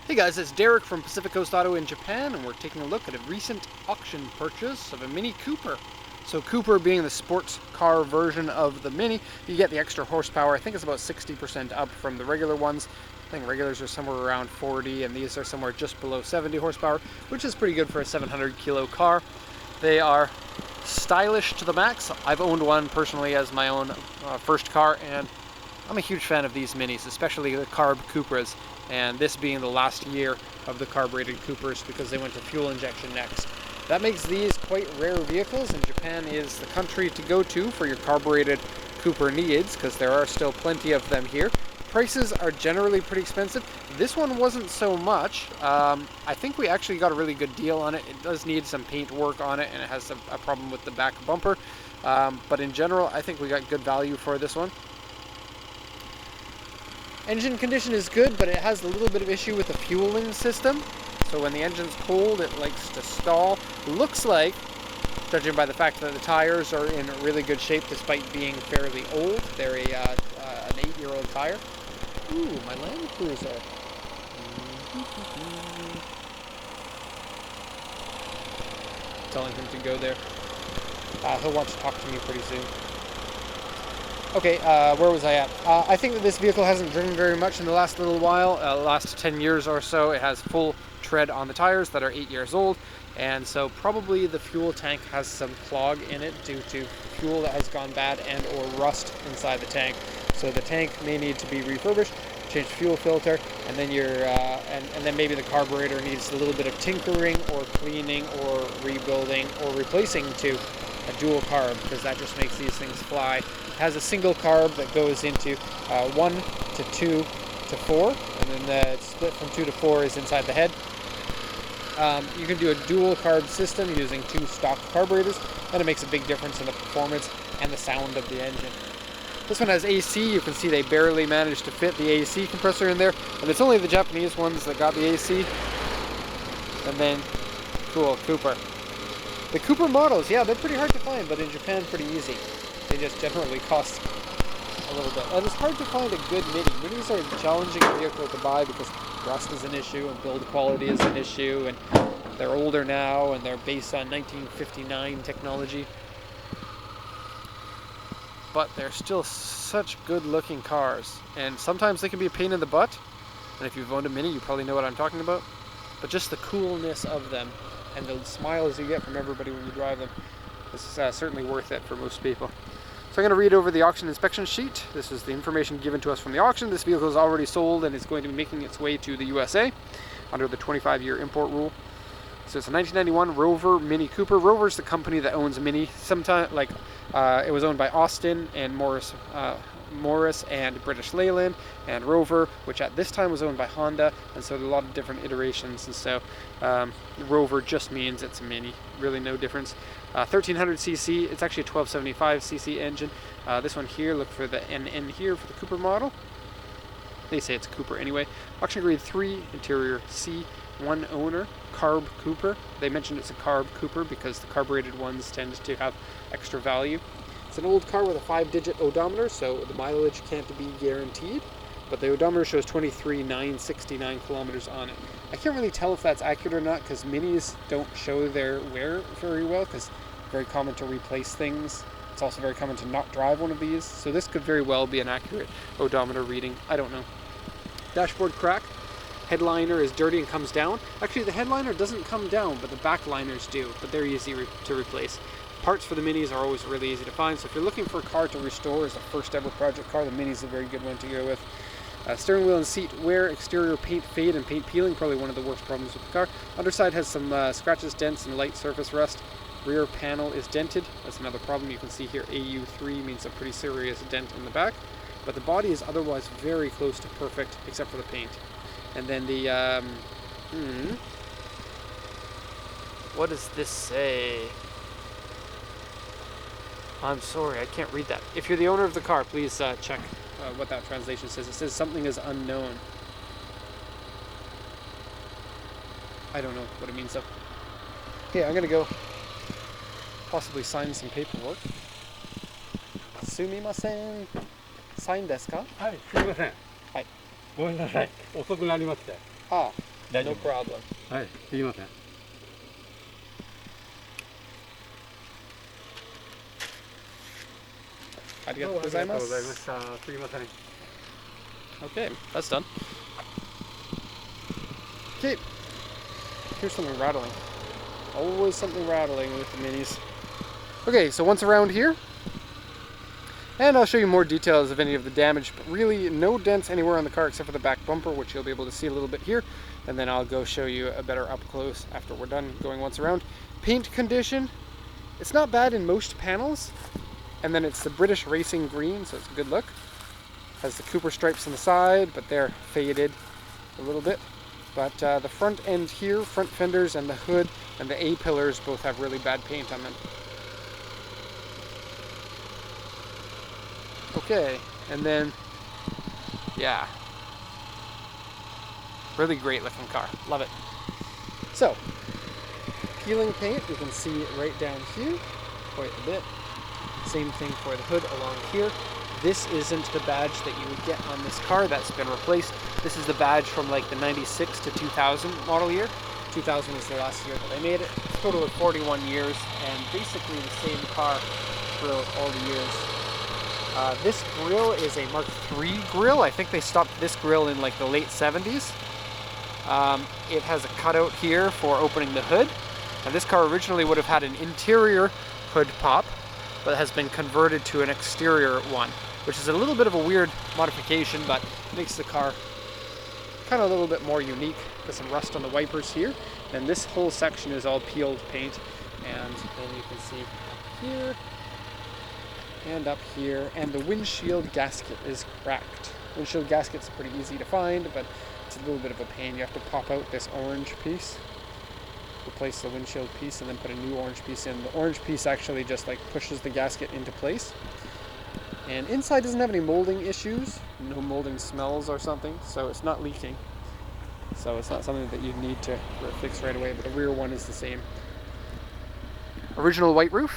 Hey guys, it's Derek from Pacific Coast Auto in Japan, and we're taking a look at a recent auction purchase of a Mini Cooper. So Cooper being the sports car version of the Mini, you get the extra horsepower. I think it's about 60% up from the regular ones. I think regulars are somewhere around 40 and these are somewhere just below 70 horsepower, which is pretty good for a 700 kilo car. They are stylish to the max. I've owned one personally as my own first car, and I'm a huge fan of these Minis, especially the Carb Cupras, and this being the last year of the carbureted Coopers because they went to fuel injection next. That makes these quite rare vehicles, and Japan is the country to go to for your carbureted Cooper needs because there are still plenty of them here. Prices are generally pretty expensive. This one wasn't so much. I think we actually got a really good deal on it. It does need some paint work on it, and it has a problem with the back bumper. But in general, I think we got good value for this one. Engine condition is good, but it has a little bit of issue with the fueling system. So when the engine's cold, it likes to stall. Looks like, judging by the fact that the tires are in really good shape despite being fairly old. They're an 8-year-old tire. Ooh, my Land Cruiser. Telling him to go there. He'll want to talk to me pretty soon. Okay, where was I at? I think that this vehicle hasn't driven very much in the last little while, last 10 years or so. It has full tread on the tires that are 8 years old, and so probably the fuel tank has some clog in it due to fuel that has gone bad and or rust inside the tank. So the tank may need to be refurbished, change the fuel filter, and then and then maybe the carburetor needs a little bit of tinkering or cleaning or rebuilding or replacing to a dual carb, because that just makes these things fly. It has a single carb that goes into 1 to 2 to 4, and then the split from 2 to 4 is inside the head. You can do a dual carb system using 2 stock carburetors, and it makes a big difference in the performance and the sound of the engine. This one has AC. You can see they barely managed to fit the AC compressor in there, and it's only the Japanese ones that got the AC. And then, cool, Cooper. The Cooper models, yeah, they're pretty hard to find, but in Japan, pretty easy. They just generally cost a little bit. And it's hard to find a good Mini. Minis are a challenging vehicle to buy because rust is an issue and build quality is an issue, and they're older now and they're based on 1959 technology. But they're still such good looking cars, and sometimes they can be a pain in the butt, and if you've owned a Mini you probably know what I'm talking about. But just the coolness of them and the smiles you get from everybody when you drive them is certainly worth it for most people. So I'm going to read over the auction inspection sheet. This is the information given to us from the auction. This vehicle is already sold and is going to be making its way to the USA under the 25-year import rule. So it's a 1991 Rover Mini Cooper. Rover's the company that owns Mini. Sometime, it was owned by Austin and Morris and British Leyland and Rover, which at this time was owned by Honda, and so there are a lot of different iterations, and so Rover just means it's a Mini, really no difference. 1300cc, it's actually a 1275cc engine. This one here, look for the NN here for the Cooper model. They say it's a Cooper anyway. Auction grade 3, interior C, 1 owner, Carb Cooper. They mentioned it's a Carb Cooper because the carbureted ones tend to have extra value. It's an old car with a 5-digit odometer, so the mileage can't be guaranteed, but the odometer shows 23,969 kilometers on it. I can't really tell if that's accurate or not because Minis don't show their wear very well, because it's very common to replace things. It's also very common to not drive one of these, so this could very well be an accurate odometer reading. I don't know. Dashboard crack. Headliner is dirty and comes down. Actually, the headliner doesn't come down, but the back liners do, but they're easy to replace. Parts for the Minis are always really easy to find, so if you're looking for a car to restore as a first ever project car, the Mini is a very good one to go with. Steering wheel and seat wear, exterior paint fade and paint peeling, probably one of the worst problems with the car. Underside has some scratches, dents, and light surface rust. Rear panel is dented. That's another problem. You can see here AU3 means a pretty serious dent in the back, but the body is otherwise very close to perfect except for the paint. And then the what does this say? I'm sorry, I can't read that. If you're the owner of the car, please check what that translation says. It says something is unknown. I don't know what it means though. Okay, I'm gonna go possibly sign some paperwork. Sumimasen. Sign desu ka? はい、すみません。はい。ごめんなさい。遅くなりまして。ああ、No problem. はい、すいません。ありがとうございます。すいません。 Okay, that's done. Okay, here's something rattling. Always something rattling with the minis. Okay, so once around here, and I'll show you more details of any of the damage, but really no dents anywhere on the car except for the back bumper, which you'll be able to see a little bit here, and then I'll go show you a better up close after we're done going once around. Paint condition, it's not bad in most panels, and then it's the British Racing Green, so it's a good look. Has the Cooper stripes on the side, but they're faded a little bit. But the front end here, front fenders and the hood and the A-pillars both have really bad paint on them. Okay, and then, yeah. Really great looking car, love it. So, peeling paint, you can see right down here, quite a bit. Same thing for the hood along here. This isn't the badge that you would get on this car, that's been replaced. This is the badge from like the 96 to 2000 model year. 2000 was the last year that they made it. Total of 41 years, and basically the same car throughout all the years. This grill is a Mark III grill. I think they stopped this grill in like the late 70s. It has a cutout here for opening the hood. Now this car originally would have had an interior hood pop, but has been converted to an exterior one, which is a little bit of a weird modification, but makes the car kind of a little bit more unique. Got some rust on the wipers here, and this whole section is all peeled paint, and then you can see up here and up here, and the windshield gasket is cracked. Windshield gasket's pretty easy to find, but it's a little bit of a pain. You have to pop out this orange piece, replace the windshield piece, and then put a new orange piece in. The orange piece actually just like pushes the gasket into place. And inside doesn't have any molding issues, no molding smells or something, so it's not leaking. So it's not something that you need to fix right away, but the rear one is the same. Original white roof,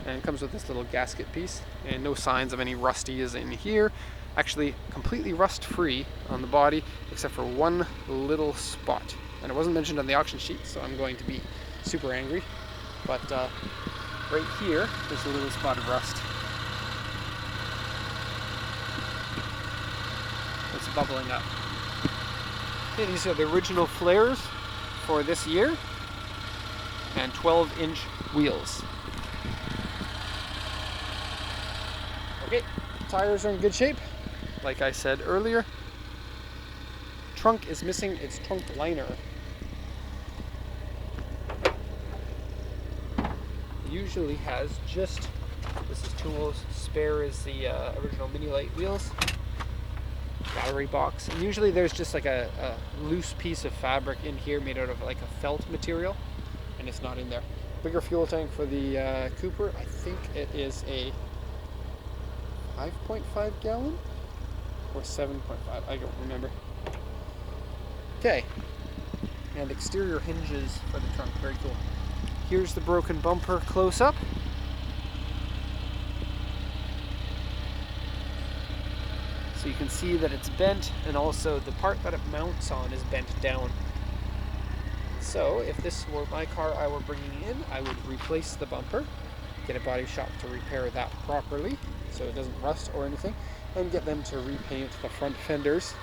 and it comes with this little gasket piece, and no signs of any rusty is in here. Actually completely rust free on the body, except for one little spot. And it wasn't mentioned on the auction sheet, so I'm going to be super angry. But right here, there's a little spot of rust. It's bubbling up. Okay, these are the original flares for this year, and 12-inch wheels. Okay, tires are in good shape. Like I said earlier, trunk is missing its trunk liner. Usually has just, this is tools, spare is the original Mini Light wheels, battery box, and usually there's just like a loose piece of fabric in here made out of like a felt material, and it's not in there. Bigger fuel tank for the Cooper, I think it is a 5.5 gallon or 7.5, I don't remember. Okay, and exterior hinges for the trunk, very cool. Here's the broken bumper close up. So you can see that it's bent, and also the part that it mounts on is bent down. So if this were my car I were bringing in, I would replace the bumper, get a body shop to repair that properly so it doesn't rust or anything, and get them to repaint the front fenders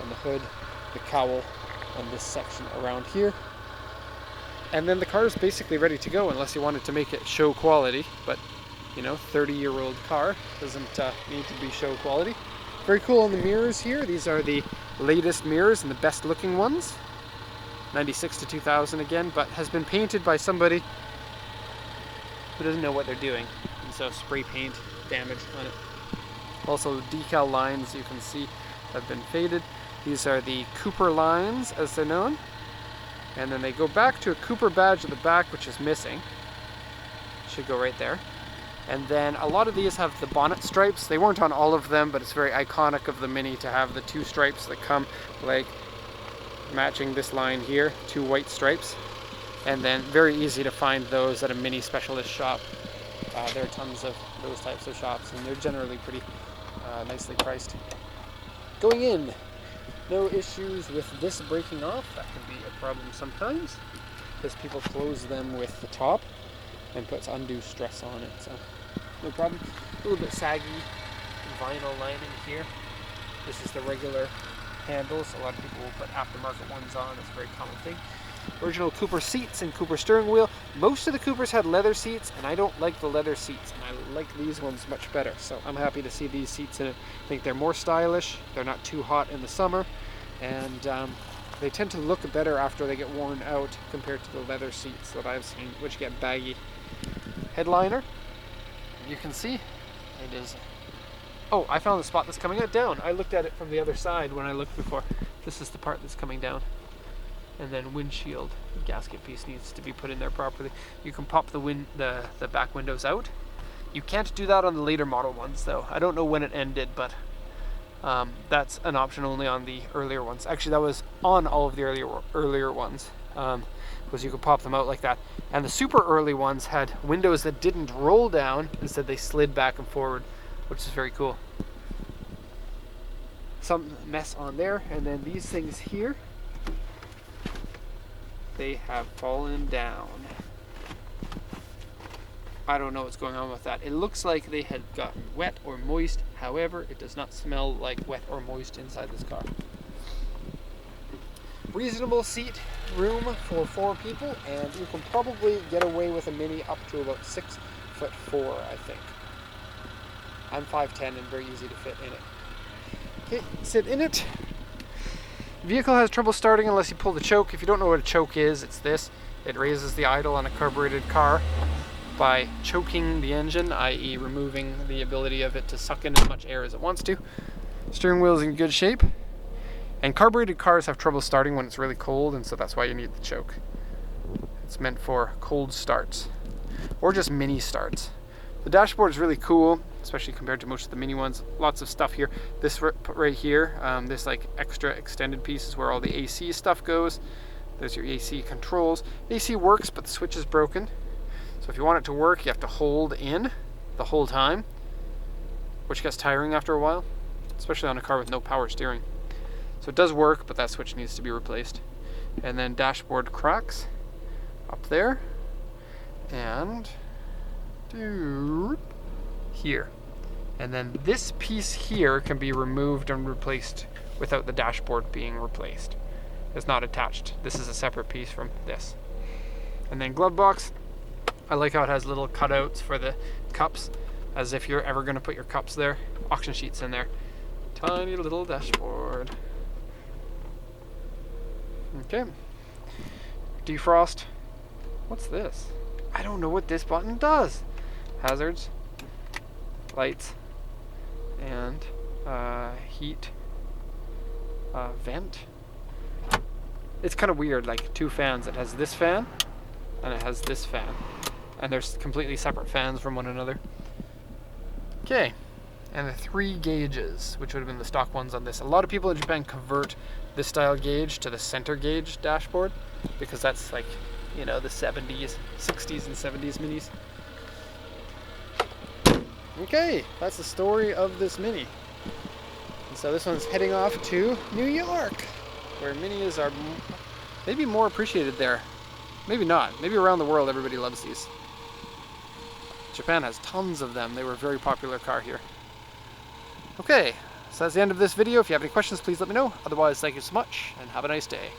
and the hood, the cowl, and this section around here. And then the car is basically ready to go, unless you wanted to make it show quality. But, you know, 30-year-old car doesn't need to be show quality. Very cool on the mirrors here. These are the latest mirrors and the best looking ones. 96 to 2000 again, but has been painted by somebody who doesn't know what they're doing. And so spray paint damage on it. Also decal lines, you can see, have been faded. These are the Cooper lines, as they're known. And then they go back to a Cooper badge at the back, which is missing. Should go right there. And then a lot of these have the bonnet stripes. They weren't on all of them, but it's very iconic of the Mini to have the two stripes that come like matching this line here, two white stripes. And then very easy to find those at a Mini specialist shop. There are tons of those types of shops, and they're generally pretty nicely priced. Going in, No issues with this breaking off. That can be a problem sometimes because people close them with the top and puts undue stress on it. So no problem. A little bit saggy vinyl lining here. This is the regular handles. A lot of people will put aftermarket ones on. It's a very common thing. Original Cooper seats and Cooper steering wheel. Most of the Coopers had leather seats, and I don't like the leather seats, and I like these ones much better. So I'm happy to see these seats in it. I think they're more stylish. They're not too hot in the summer, and they tend to look better after they get worn out compared to the leather seats that I've seen, which get baggy. Headliner. You can see it is. Oh, I found the spot that's coming out down. I looked at it from the other side when I looked before. This is the part that's coming down. And then windshield gasket piece needs to be put in there properly. You can pop the back windows out. You can't do that on the later model ones though. I don't know when it ended, but that's an option only on the earlier ones. Actually, that was on all of the earlier ones, because you could pop them out like that. And the super early ones had windows that didn't roll down, instead they slid back and forward, which is very cool. Some mess on there, and then these things here, they have fallen down. I don't know what's going on with that. It looks like they had gotten wet or moist. However, it does not smell like wet or moist inside this car. Reasonable seat room for 4 people, and you can probably get away with a Mini up to about 6'4", I think. I'm 5'10" and very easy to fit in it. Okay, sit in it. Vehicle has trouble starting unless you pull the choke. If you don't know what a choke is, it's this. It raises the idle on a carbureted car by choking the engine, i.e. removing the ability of it to suck in as much air as it wants to. Steering wheel is in good shape. And carbureted cars have trouble starting when it's really cold, and so that's why you need the choke. It's meant for cold starts, or just mini starts. The dashboard is really cool, especially compared to most of the mini ones. Lots of stuff here. This right here, this like extra extended piece is where all the AC stuff goes. There's your AC controls. AC works, but the switch is broken. So if you want it to work, you have to hold in the whole time, which gets tiring after a while, especially on a car with no power steering. So it does work, but that switch needs to be replaced. And then dashboard cracks up there and here. And then this piece here can be removed and replaced without the dashboard being replaced. It's not attached. This is a separate piece from this. And then glove box. I like how it has little cutouts for the cups, as if you're ever going to put your cups there. Auction sheets in there. Tiny little dashboard. Okay. Defrost. What's this? I don't know what this button does. Hazards, lights, and heat, vent. It's kind of weird, like 2 fans. It has this fan, and it has this fan. And they're completely separate fans from one another. Okay, and the 3 gauges, which would have been the stock ones on this. A lot of people in Japan convert this style gauge to the center gauge dashboard, because that's like, you know, the 70s, 60s, and 70s minis. Okay, that's the story of this Mini. And so this one's heading off to New York, where Minis are maybe more appreciated there. Maybe not. Maybe around the world everybody loves these. Japan has tons of them. They were a very popular car here. Okay, so that's the end of this video. If you have any questions, please let me know. Otherwise, thank you so much, and have a nice day.